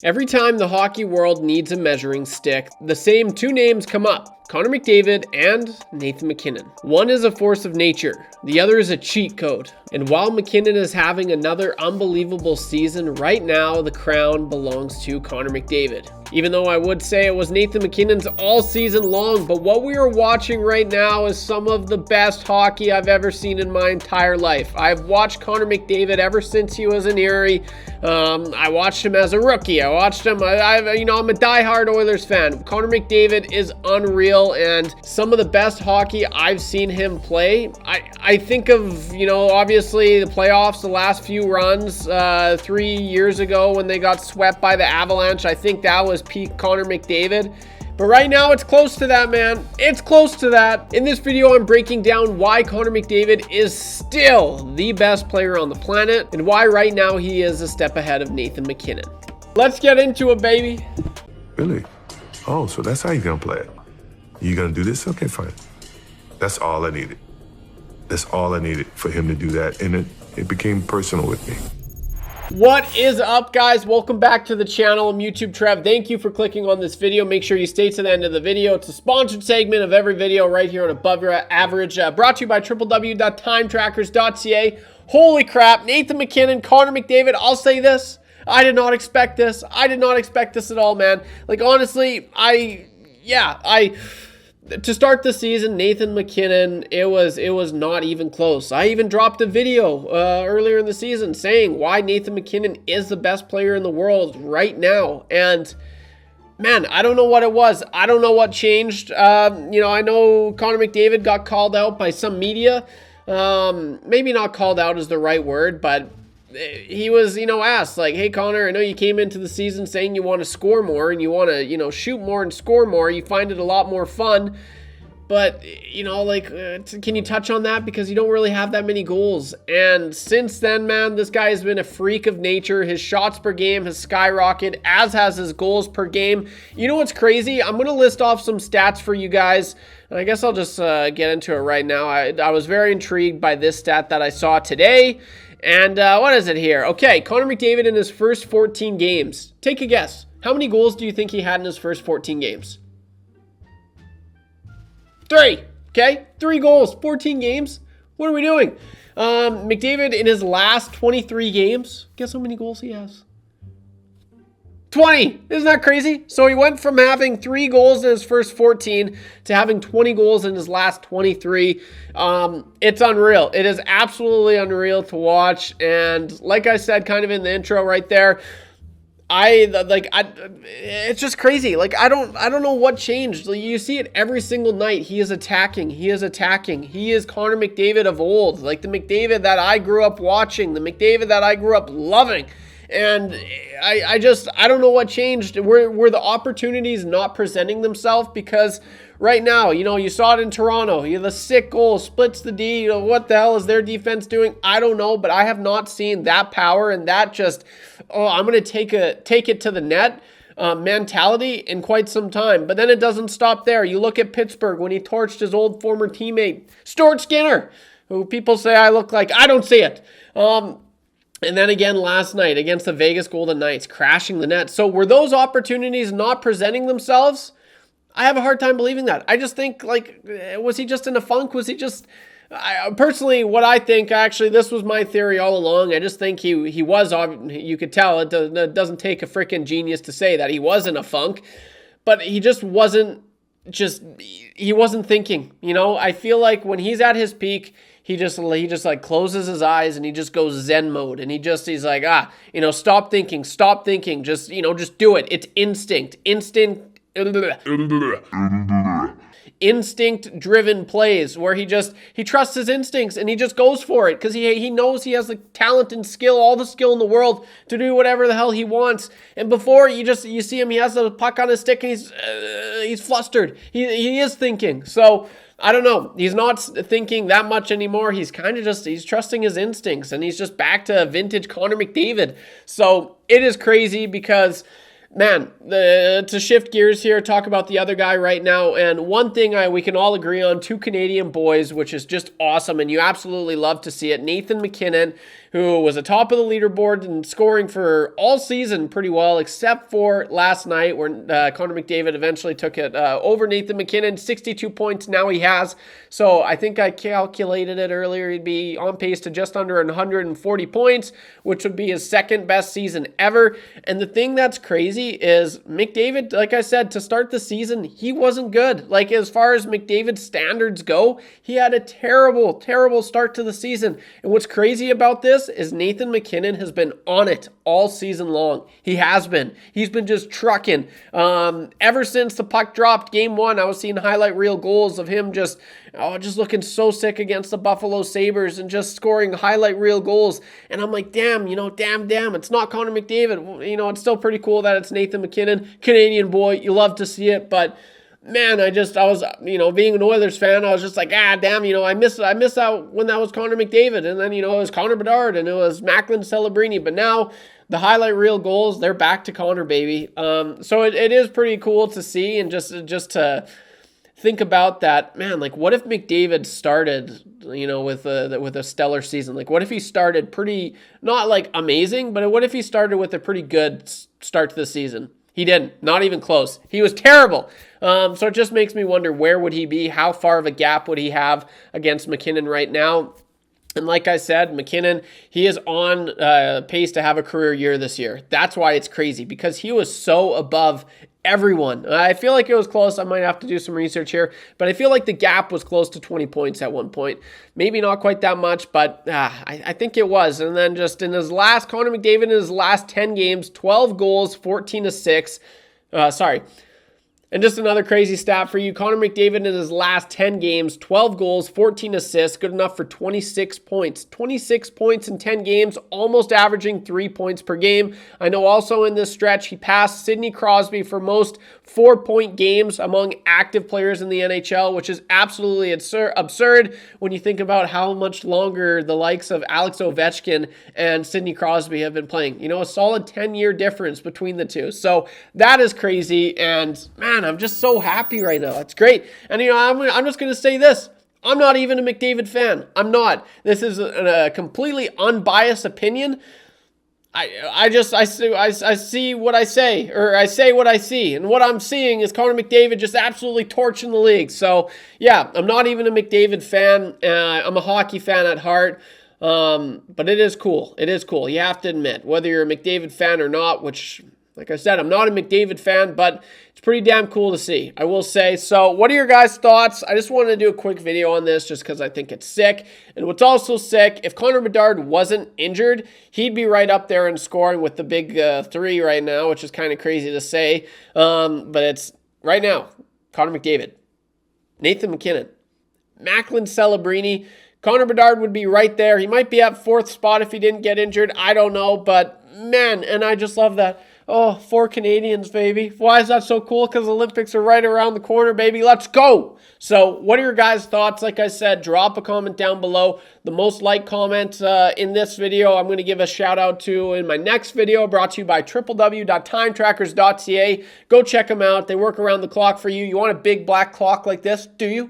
Every time the hockey world needs a measuring stick, the same two names come up. Connor McDavid and Nathan MacKinnon. One is a force of nature, the other is a cheat code. And while MacKinnon is having another unbelievable season, right now the crown belongs to Connor McDavid. Even though I would say it was Nathan MacKinnon's all season long, but what we are watching right now is some of the best hockey I've ever seen in my entire life. I've watched Connor McDavid ever since he was in Erie. I watched him as a rookie. I'm a diehard Oilers fan. Connor McDavid is unreal, and some of the best hockey I've seen him play. I think of, obviously the playoffs, the last few runs 3 years ago when they got swept by the Avalanche. I think that was peak Connor McDavid. But right now, it's close to that, man. It's close to that. In this video, I'm breaking down why Connor McDavid is still the best player on the planet and why right now he is a step ahead of Nathan MacKinnon. Let's get into it, baby. Really? Oh, so that's how you're gonna play it. You gonna do this? Okay, fine. That's all I needed. That's all I needed for him to do that. And it became personal with me. What is up, guys? Welcome back to the channel. I'm YouTube Trev. Thank you for clicking on this video. Make sure you stay to the end of the video. It's a sponsored segment of every video right here on Above Your Average, brought to you by www.timetrackers.ca. Holy crap, Nathan MacKinnon, Connor McDavid. I'll say this. I did not expect this. I did not expect this at all, man. Like, honestly, to start the season, Nathan MacKinnon, it was not even close. I even dropped a video earlier in the season saying why Nathan MacKinnon is the best player in the world right now. And man, I don't know what it was. I don't know what changed. I know Connor McDavid got called out by some media. Maybe not called out is the right word, but he was, asked like, hey, Connor, I know you came into the season saying you want to score more and you want to, shoot more and score more. You find it a lot more fun. But, can you touch on that? Because you don't really have that many goals. And since then, man, this guy has been a freak of nature. His shots per game has skyrocketed, as has his goals per game. You know what's crazy? I'm going to list off some stats for you guys. And I guess I'll just get into it right now. I was very intrigued by this stat that I saw today. And what is it here? Okay, Connor McDavid in his first 14 games. Take a guess. How many goals do you think he had in his first 14 games? 3. Okay, 3 goals, 14 games. What are we doing? McDavid in his last 23 games. Guess how many goals he has? 20. Isn't that crazy? So he went from having 3 goals in his first 14 to having 20 goals in his last 23. It's unreal. It is absolutely unreal to watch. And like I said, kind of in the intro right there, it's just crazy. Like, I don't know what changed. Like, you see it every single night. He is attacking. He is attacking. He is Connor McDavid of old. Like the McDavid that I grew up watching, the McDavid that I grew up loving. And I don't know what changed. Were the opportunities not presenting themselves? Because right now, you saw it in Toronto. The sick goal, splits the D. What the hell is their defense doing? I don't know, but I have not seen that power and that just, I'm going to take it to the net mentality in quite some time. But then it doesn't stop there. You look at Pittsburgh when he torched his old former teammate, Stuart Skinner, who people say I look like. I don't see it. And then again last night against the Vegas Golden Knights, crashing the net. So were those opportunities not presenting themselves? I have a hard time believing that. I just think, was he just in a funk? Was he just... personally, what I think, actually, this was my theory all along. I just think he was, you could tell, it doesn't take a freaking genius to say that he was in a funk. But he just wasn't, he wasn't thinking, I feel like when he's at his peak, he just like closes his eyes and he just goes Zen mode and he's like, stop thinking, just do it. It's instinct driven plays where he trusts his instincts and he just goes for it because he knows he has the talent and skill, all the skill in the world to do whatever the hell he wants. And before you see him, he has the puck on his stick and he's flustered. He is thinking. So I don't know. He's not thinking that much anymore. He's kind of he's trusting his instincts and he's just back to vintage Connor McDavid. So it is crazy because, man, to shift gears here, talk about the other guy right now. And one thing we can all agree on, 2 Canadian boys, which is just awesome. And you absolutely love to see it. Nathan MacKinnon who was atop of the leaderboard and scoring for all season pretty well, except for last night where Connor McDavid eventually took it over Nathan MacKinnon. 62 points now he has. So I think I calculated it earlier. He'd be on pace to just under 140 points, which would be his second best season ever. And the thing that's crazy is McDavid, like I said, to start the season, he wasn't good. Like, as far as McDavid's standards go, he had a terrible, terrible start to the season. And what's crazy about this is Nathan MacKinnon has been on it all season long. He has been. He's been just trucking. Ever since the puck dropped game 1, I was seeing highlight reel goals of him just looking so sick against the Buffalo Sabres and just scoring highlight reel goals. And I'm like, damn, damn, it's not Connor McDavid. It's still pretty cool that it's Nathan MacKinnon, Canadian boy. You love to see it, but man, I was, being an Oilers fan, I was just like, damn, I missed out when that was Connor McDavid. And then, it was Connor Bedard and it was Macklin Celebrini. But now the highlight reel goals, they're back to Connor, baby. So it is pretty cool to see, and just to think about that, man, like, what if McDavid started, with a stellar season? Like, what if he started pretty, not like amazing, but what if he started with a pretty good start to the season? He didn't. Not even close. He was terrible. So it just makes me wonder, where would he be? How far of a gap would he have against MacKinnon right now? And like I said, MacKinnon, he is on pace to have a career year this year. That's why it's crazy, because he was so above everyone. I feel like it was close. I might have to do some research here, but I feel like the gap was close to 20 points at one point. Maybe not quite that much, but I think it was. And then just Connor McDavid in his last 10 games, 12 goals, 14 assists. And just another crazy stat for you. Connor McDavid in his last 10 games, 12 goals, 14 assists, good enough for 26 points. 26 points in 10 games, almost averaging 3 points per game. I know also in this stretch, he passed Sidney Crosby for most 4-point games among active players in the NHL, which is absolutely absurd when you think about how much longer the likes of Alex Ovechkin and Sidney Crosby have been playing. A solid 10-year difference between the two. So that is crazy, and man, I'm just so happy right now. It's great. And I'm just going to say this. I'm not even a McDavid fan. I'm not. This is a completely unbiased opinion. I see what I say, or I say what I see, and what I'm seeing is Connor McDavid just absolutely torching the league. So yeah, I'm not even a McDavid fan. I'm a hockey fan at heart. But it is cool. It is cool. You have to admit, whether you're a McDavid fan or not, which, like I said, I'm not a McDavid fan, but it's pretty damn cool to see, I will say. So what are your guys' thoughts? I just wanted to do a quick video on this just because I think it's sick. And what's also sick, if Connor Bedard wasn't injured, he'd be right up there in scoring with the big three right now, which is kind of crazy to say. But it's right now, Connor McDavid, Nathan MacKinnon, Macklin Celebrini. Connor Bedard would be right there. He might be at 4th spot if he didn't get injured. I don't know, but man, and I just love that. Oh, 4 Canadians, baby. Why is that so cool? Because the Olympics are right around the corner, baby. Let's go. So what are your guys' thoughts? Like I said, drop a comment down below. The most liked comment in this video, I'm going to give a shout out to in my next video, brought to you by www.timetrackers.ca. Go check them out. They work around the clock for you. You want a big black clock like this? Do you?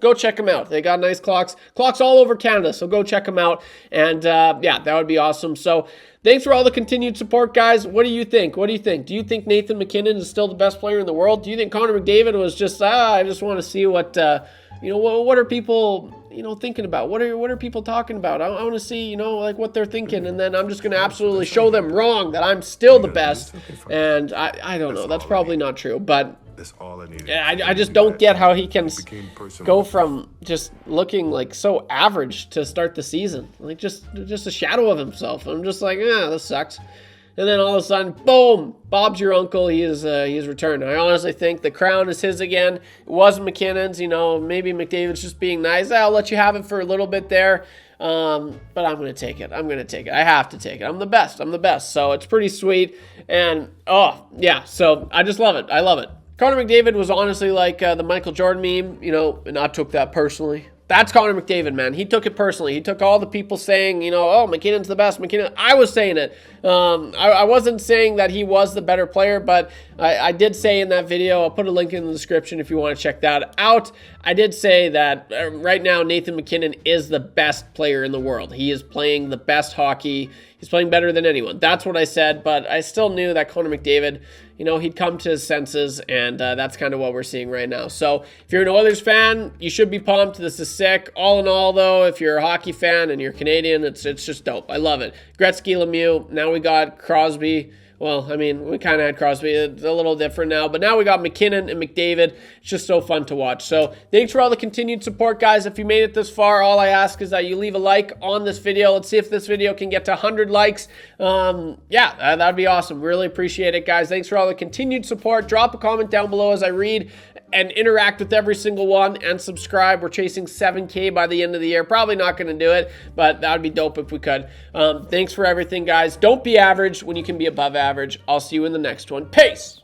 Go check them out. They got nice clocks all over Canada, so go check them out. And yeah, that would be awesome. So thanks for all the continued support, guys. What do you think? Do you think Nathan MacKinnon is still the best player in the world? Do you think Connor McDavid was just, I just want to see what are people, thinking about? What are people talking about? I want to see, like what they're thinking. And then I'm just going to absolutely show them wrong that I'm still the best. And I don't know. That's probably not true, but that's all I needed. I just don't get how he can go from just looking like so average to start the season, like just a shadow of himself. I'm just like, this sucks. And then all of a sudden, boom, Bob's your uncle. He is returned. I honestly think the crown is his again. It wasn't McKinnon's. Maybe McDavid's just being nice. I'll let you have it for a little bit there. But I'm going to take it. I have to take it. I'm the best. So it's pretty sweet. And, oh, yeah. So I just love it. I love it. Connor McDavid was honestly like the Michael Jordan meme, and I took that personally. That's Connor McDavid, man. He took it personally. He took all the people saying, you know, oh, McKinnon's the best. McKinnon. I was saying it. I wasn't saying that he was the better player, but I did say in that video, I'll put a link in the description if you want to check that out. I did say that right now Nathan MacKinnon is the best player in the world. He is playing the best hockey. He's playing better than anyone. That's what I said, but I still knew that Connor McDavid, you know, he'd come to his senses, and that's kind of what we're seeing right now. So if you're an Oilers fan, you should be pumped. This is sick. All in all, though, if you're a hockey fan and you're Canadian, it's just dope. I love it. Gretzky, Lemieux. Now we got Crosby. Well, I mean, we kind of had Crosby. It's a little different now. But now we got McKinnon and McDavid. It's just so fun to watch. So thanks for all the continued support, guys. If you made it this far, all I ask is that you leave a like on this video. Let's see if this video can get to 100 likes. Yeah, that'd be awesome. Really appreciate it, guys. Thanks for all the continued support. Drop a comment down below as I read and interact with every single one, and subscribe. We're chasing 7K by the end of the year. Probably not going to do it, but that would be dope if we could. Thanks for everything, guys. Don't be average when you can be above average. I'll see you in the next one. Peace.